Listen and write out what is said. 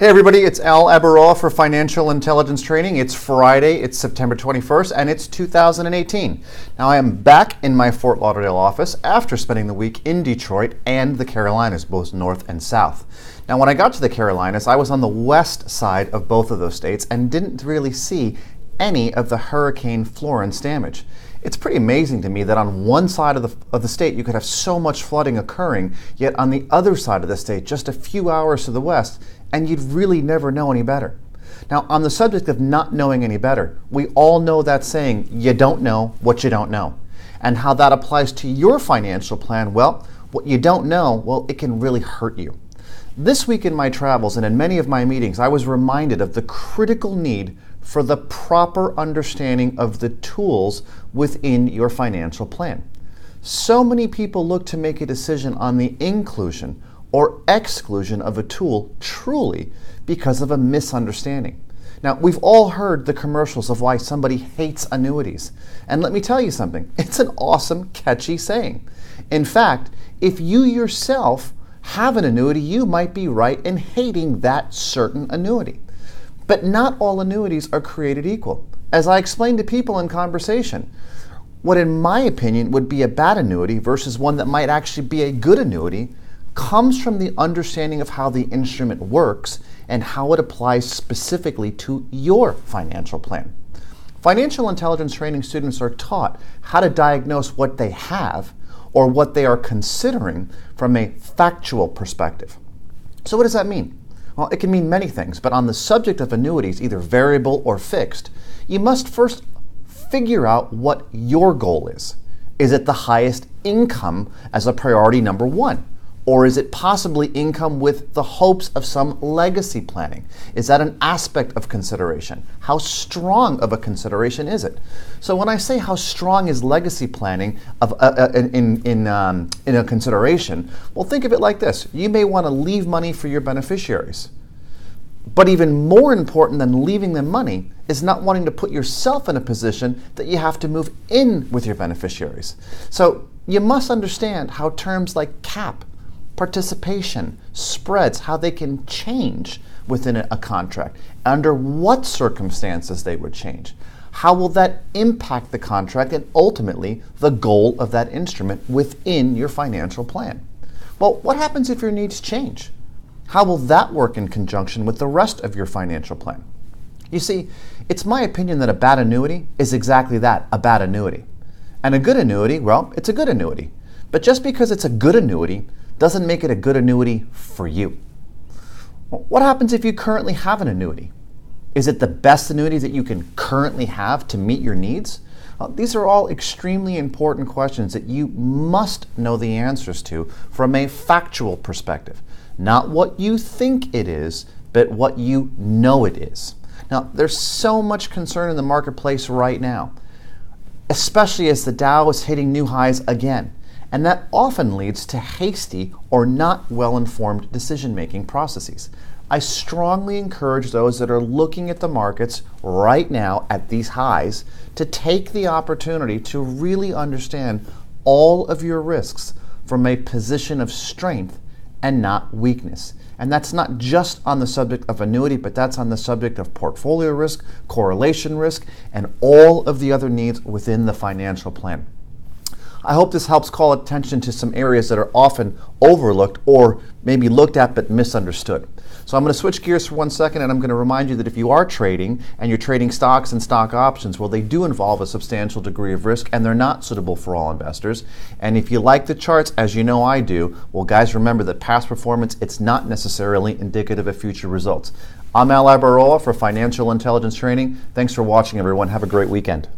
Hey everybody, it's Al Abaroa for Financial Intelligence Training. It's Friday, it's September 21st, and it's 2018. Now I am back in my Fort Lauderdale office after spending the week in Detroit and the Carolinas, both north and south. Now when I got to the Carolinas, I was on the west side of both of those states and didn't really see any of the Hurricane Florence damage. It's pretty amazing to me that on one side of the state you could have so much flooding occurring, yet on the other side of the state, just a few hours to the west, and you'd really never know any better. Now, on the subject of not knowing any better, we all know that saying, you don't know what you don't know. And how that applies to your financial plan, well, what you don't know, well, it can really hurt you. This week in my travels and in many of my meetings, I was reminded of the critical need for the proper understanding of the tools within your financial plan. So many people look to make a decision on the inclusion or exclusion of a tool truly because of a misunderstanding. Now, we've all heard the commercials of why somebody hates annuities. And let me tell you something, it's an awesome, catchy saying. In fact, if you yourself have an annuity, you might be right in hating that certain annuity. But not all annuities are created equal. As I explained to people in conversation, what in my opinion would be a bad annuity versus one that might actually be a good annuity comes from the understanding of how the instrument works and how it applies specifically to your financial plan. Financial intelligence training students are taught how to diagnose what they have or what they are considering from a factual perspective. So what does that mean? Well, it can mean many things, but on the subject of annuities, either variable or fixed, you must first figure out what your goal is. Is it the highest income as a priority number one? Or is it possibly income with the hopes of some legacy planning? Is that an aspect of consideration? How strong of a consideration is it? So when I say how strong is legacy planning in a consideration, well, think of it like this. You may want to leave money for your beneficiaries. But even more important than leaving them money is not wanting to put yourself in a position that you have to move in with your beneficiaries. So you must understand how terms like cap, participation, spreads, how they can change within a contract, under what circumstances they would change. How will that impact the contract and ultimately the goal of that instrument within your financial plan? Well, what happens if your needs change? How will that work in conjunction with the rest of your financial plan? You see, it's my opinion that a bad annuity is exactly that, a bad annuity. And a good annuity, well, it's a good annuity. But just because it's a good annuity doesn't make it a good annuity for you. What happens if you currently have an annuity? Is it the best annuity that you can currently have to meet your needs? These are all extremely important questions that you must know the answers to from a factual perspective. Not what you think it is, but what you know it is. Now, there's so much concern in the marketplace right now, especially as the Dow is hitting new highs again. And that often leads to hasty or not well-informed decision-making processes. I strongly encourage those that are looking at the markets right now at these highs to take the opportunity to really understand all of your risks from a position of strength and not weakness. And that's not just on the subject of annuity, but that's on the subject of portfolio risk, correlation risk, and all of the other needs within the financial plan. I hope this helps call attention to some areas that are often overlooked or maybe looked at but misunderstood. So I'm going to switch gears for 1 second and I'm going to remind you that if you are trading and you're trading stocks and stock options, well, they do involve a substantial degree of risk and they're not suitable for all investors. And if you like the charts, as you know I do, well, guys, remember that past performance, it's not necessarily indicative of future results. I'm Al Abaroa for Financial Intelligence Training. Thanks for watching, everyone. Have a great weekend.